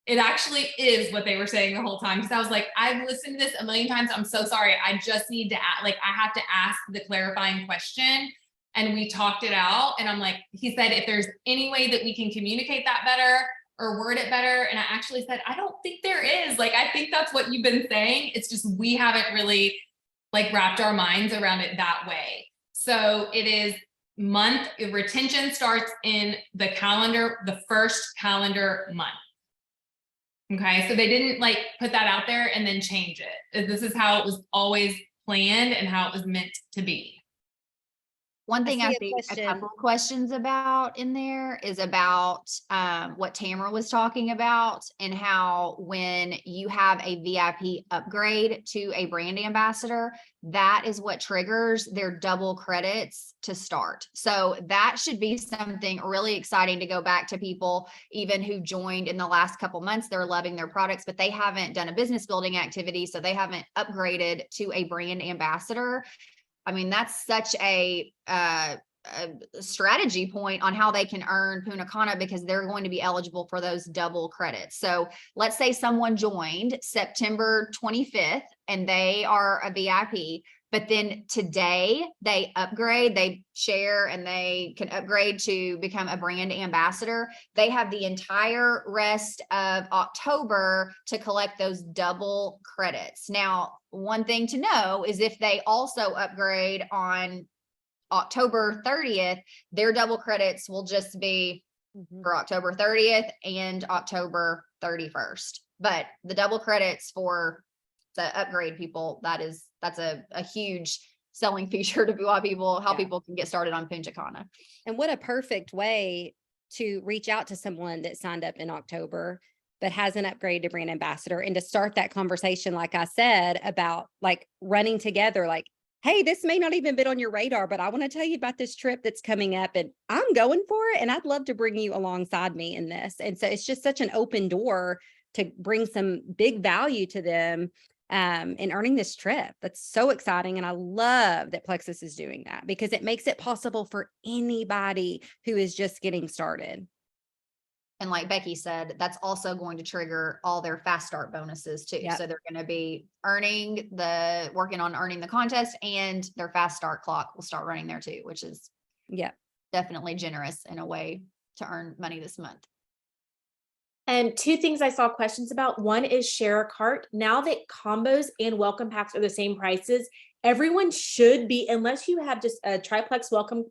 It actually is what they were saying the whole time. Because I was like, I've listened to this a million times. I'm so sorry. I just need to I have to ask the clarifying question. And we talked it out. And I'm like, he said, if there's any way that we can communicate that better or word it better. And I actually said, I don't think there is. Like, I think that's what you've been saying. It's just, we haven't really like wrapped our minds around it that way. So it is month, retention starts in the calendar, the first calendar month. Okay, so they didn't like put that out there and then change it. This is how it was always planned and how it was meant to be. One thing I see a see a question. couple questions about in there is about what Tamara was talking about and how when you have a VIP upgrade to a brand ambassador, that is what triggers their double credits to start. So that should be something really exciting to go back to people, even who joined in the last couple months. They're loving their products, but they haven't done a business building activity. So they haven't upgraded to a brand ambassador. I mean, that's such a strategy point on how they can earn Punta Cana because they're going to be eligible for those double credits. So let's say someone joined September 25th and they are a VIP, but then today they upgrade, they share, and they can upgrade to become a brand ambassador. They have the entire rest of October to collect those double credits. Now, one thing to know is if they also upgrade on October 30th, their double credits will just be for October 30th and October 31st. But the double credits for the upgrade people, that's a huge selling feature to how people can get started on Punta Cana. And what a perfect way to reach out to someone that signed up in October but has an upgrade to brand ambassador, and to start that conversation, like I said, about like running together, like, hey, this may not even been on your radar, but I want to tell you about this trip that's coming up and I'm going for it. And I'd love to bring you alongside me in this. And so it's just such an open door to bring some big value to them in earning this trip. That's so exciting. And I love that Plexus is doing that because it makes it possible for anybody who is just getting started. And like Becky said, that's also going to trigger all their fast start bonuses too. Yep. So they're going to be working on earning the contest, and their fast start clock will start running there too, which is definitely generous in a way to earn money this month. And 2 things I saw questions about. One is share a cart. Now that combos and welcome packs are the same prices, everyone should be, unless you have just a triplex welcome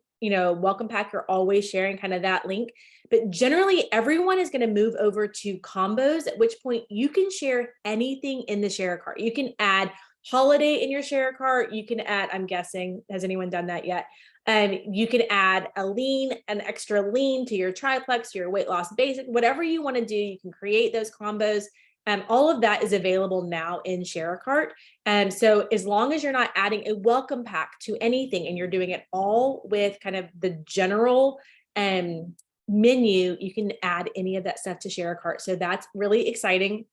pack, you're always sharing kind of that link. But generally everyone is going to move over to combos, at which point you can share anything in the share cart. You can add holiday in your share cart. You can add, I'm guessing, has anyone done that yet? You can add an extra lean to your triplex, your weight loss basic, whatever you want to do. You can create those combos All of that is available now in Share a Cart. And so as long as you're not adding a welcome pack to anything and you're doing it all with kind of the general menu, you can add any of that stuff to Share a Cart. So that's really exciting.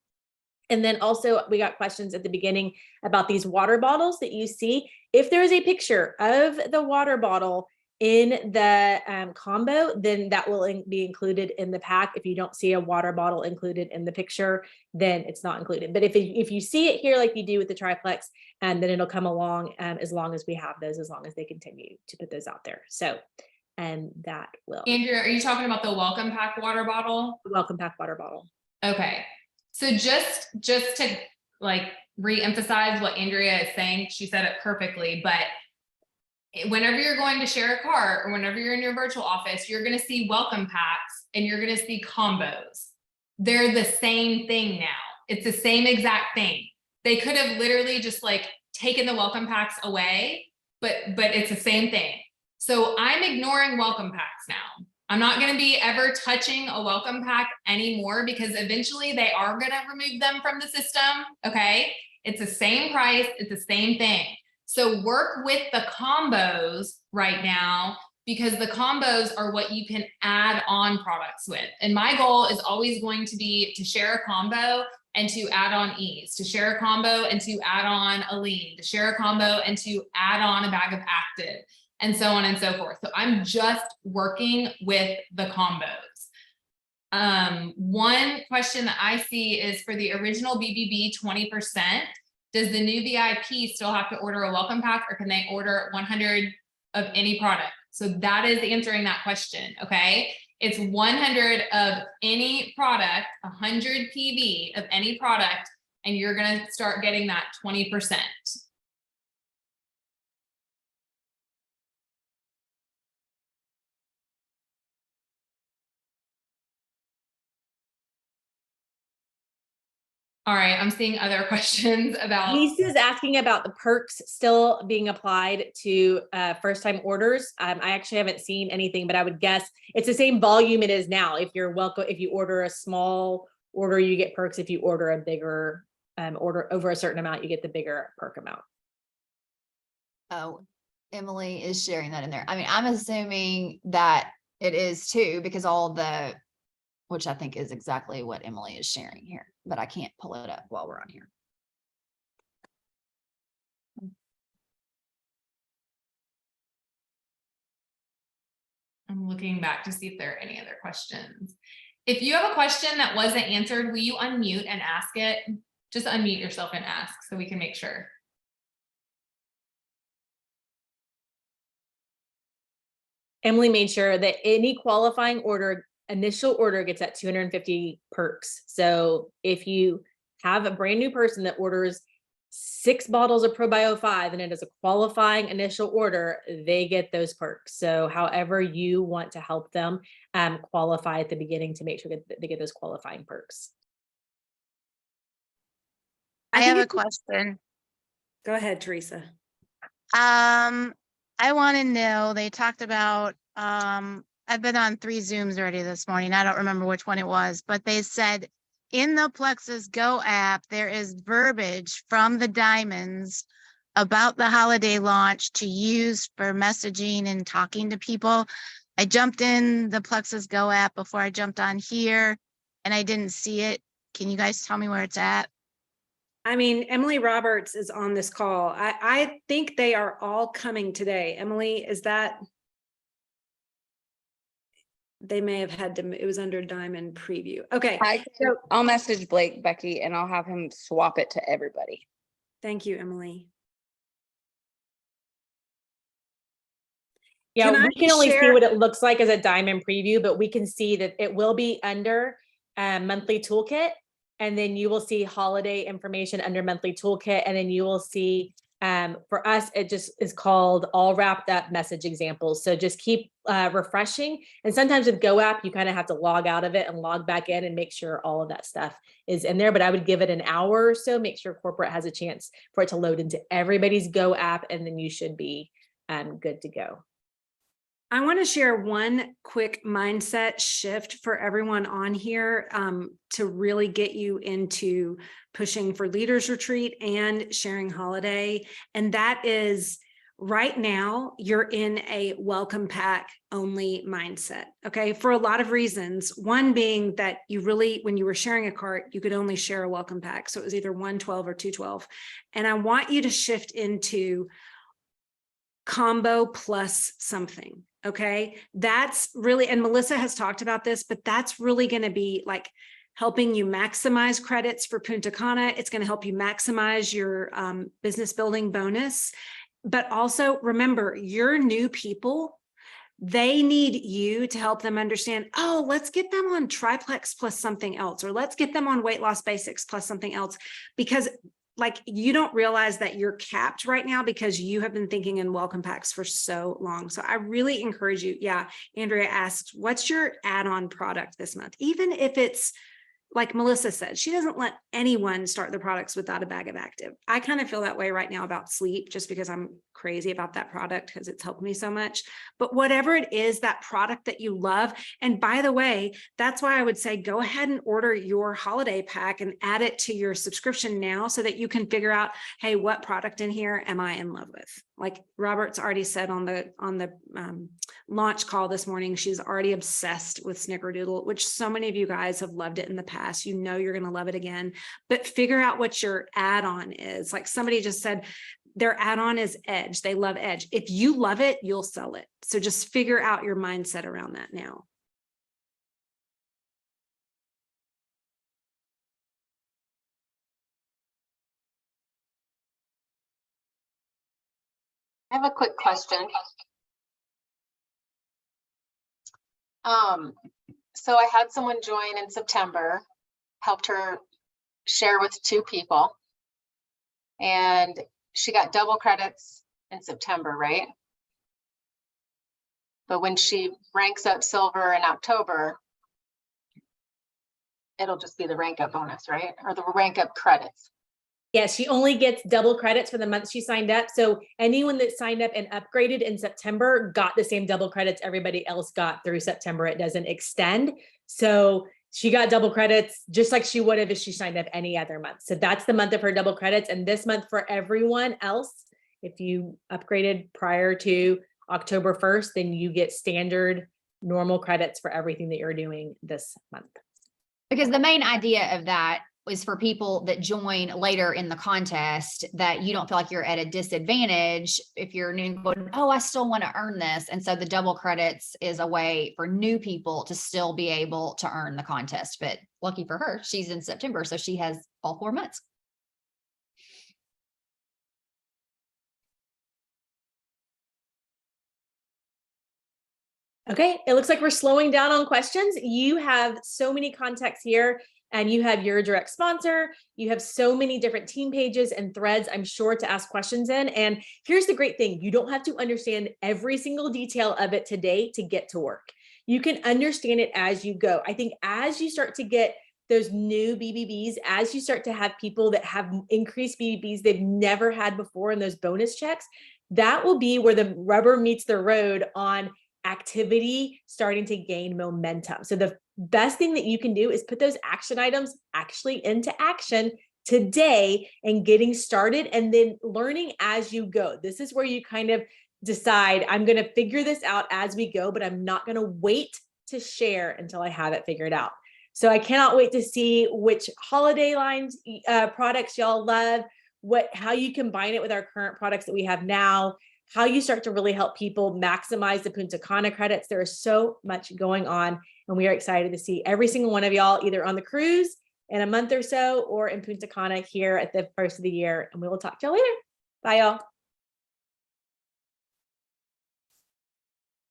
And then also we got questions at the beginning about these water bottles that you see. If there is a picture of the water bottle in the combo, then that will be included in the pack. If you don't see a water bottle included in the picture, then it's not included. But if you see it here like you do with the triplex, then it'll come along as long as we have those, as long as they continue to put those out there. So that will. Andrea, are you talking about the welcome pack water bottle? Welcome pack water bottle. Okay. So just to like re-emphasize what Andrea is saying, she said it perfectly, but whenever you're going to Share a Cart or whenever you're in your virtual office, you're going to see welcome packs and you're going to see combos. They're the same thing now. It's the same exact thing. They could have literally just like taken the welcome packs away, but it's the same thing. So I'm ignoring welcome packs now. I'm not going to be ever touching a welcome pack anymore because eventually they are going to remove them from the system. Okay. It's the same price. It's the same thing. So work with the combos right now because the combos are what you can add on products with. And my goal is always going to be to share a combo and to add on ease, to share a combo and to add on a lean, to share a combo and to add on a bag of active, and so on and so forth. So I'm just working with the combos. One question that I see is for the original BBB 20%, does the new VIP still have to order a welcome pack or can they order 100 of any product? So that is answering that question, okay? It's 100 of any product, 100 PV of any product, and you're gonna start getting that 20%. All right, I'm seeing other questions about. Lisa's asking about the perks still being applied to first-time orders. I actually haven't seen anything, but I would guess it's the same volume it is now. If you're welcome, if you order a small order, you get perks. If you order a bigger order over a certain amount, you get the bigger perk amount. Oh, Emily is sharing that in there. I mean, I'm assuming that it is too, because which I think is exactly what Emily is sharing here, but I can't pull it up while we're on here. I'm looking back to see if there are any other questions. If you have a question that wasn't answered, will you unmute and ask it? Just unmute yourself and ask so we can make sure. Emily made sure that any qualifying order, initial order gets at 250 perks. So if you have a brand new person that orders 6 bottles of Probio 5 and it is a qualifying initial order, they get those perks. So however you want to help them qualify at the beginning to make sure that they get those qualifying perks. I have a question. Go ahead, Teresa. I want to know, they talked about, I've been on 3 Zooms already this morning. I don't remember which one it was, but they said in the Plexus Go app, there is verbiage from the diamonds about the holiday launch to use for messaging and talking to people. I jumped in the Plexus Go app before I jumped on here and I didn't see it. Can you guys tell me where it's at? I mean, Emily Roberts is on this call. I think they are all coming today. Emily, is that? They may have had to, it was under Diamond Preview. Okay. I'll message Blake, Becky, and I'll have him swap it to everybody. Thank you, Emily. Yeah, we can only see what it looks like as a Diamond Preview, but we can see that it will be under monthly toolkit. And then you will see holiday information under monthly toolkit. And then you will see, for us, it just is called all wrapped up message examples. So just keep refreshing. And sometimes with Go app, you kind of have to log out of it and log back in and make sure all of that stuff is in there. But I would give it an hour or so, make sure corporate has a chance for it to load into everybody's Go app. And then you should be good to go. I want to share one quick mindset shift for everyone on here to really get you into pushing for Leaders Retreat and sharing holiday. And that is, right now, you're in a welcome pack only mindset. Okay. For a lot of reasons. One being that you really, when you were sharing a cart, you could only share a welcome pack. So it was either 112 or 212. And I want you to shift into combo plus something. Okay. That's really, and Melissa has talked about this, but that's really going to be like helping you maximize credits for Punta Cana. It's going to help you maximize your business building bonus. But also remember, your new people, they need you to help them understand, oh, let's get them on triplex plus something else, or let's get them on weight loss basics plus something else, because like you don't realize that you're capped right now because you have been thinking in welcome packs for so long. So I really encourage you. Yeah. Andrea asked, what's your add-on product this month? Even if it's like Melissa said, she doesn't let anyone start the products without a bag of active. I kind of feel that way right now about sleep, just because I'm crazy about that product because it's helped me so much. But whatever it is, that product that you love. And by the way, that's why I would say, go ahead and order your holiday pack and add it to your subscription now so that you can figure out, hey, what product in here am I in love with? Like Robert's already said on the launch call this morning, she's already obsessed with Snickerdoodle, which so many of you guys have loved it in the past. You know you're going to love it again, but figure out what your add-on is. Like somebody just said, their add-on is Edge. They love Edge. If you love it, you'll sell it. So just figure out your mindset around that now. I have a quick question. So I had someone join in September, helped her share with 2 people, and she got double credits in September, right? But when she ranks up silver in October, it'll just be the rank up bonus, right? Or the rank up credits. Yeah, she only gets double credits for the month she signed up. So anyone that signed up and upgraded in September got the same double credits everybody else got through September. It doesn't extend. So she got double credits just like she would have if she signed up any other month. So that's the month of her double credits. And this month for everyone else, if you upgraded prior to October 1st, then you get standard normal credits for everything that you're doing this month. Because the main idea of that is for people that join later in the contest, that you don't feel like you're at a disadvantage if you're new, going, oh, I still want to earn this. And so the double credits is a way for new people to still be able to earn the contest. But lucky for her, she's in September, so she has all 4 months. Okay, it looks like we're slowing down on questions. You have so many contacts here, and you have your direct sponsor. You have so many different team pages and threads, I'm sure, to ask questions in. And here's the great thing. You don't have to understand every single detail of it today to get to work. You can understand it as you go. I think as you start to get those new BBBs, as you start to have people that have increased BBBs they've never had before in those bonus checks, that will be where the rubber meets the road on activity starting to gain momentum. So the best thing that you can do is put those action items actually into action today and getting started, and then learning as you go. This is where you kind of decide, I'm going to figure this out as we go, but I'm not going to wait to share until I have it figured out. So I cannot wait to see which holiday lines products y'all love, how you combine it with our current products that we have now, how you start to really help people maximize the Punta Cana credits. There is so much going on, and we are excited to see every single one of y'all either on the cruise in a month or so or in Punta Cana here at the first of the year. And we will talk to y'all later. Bye, y'all.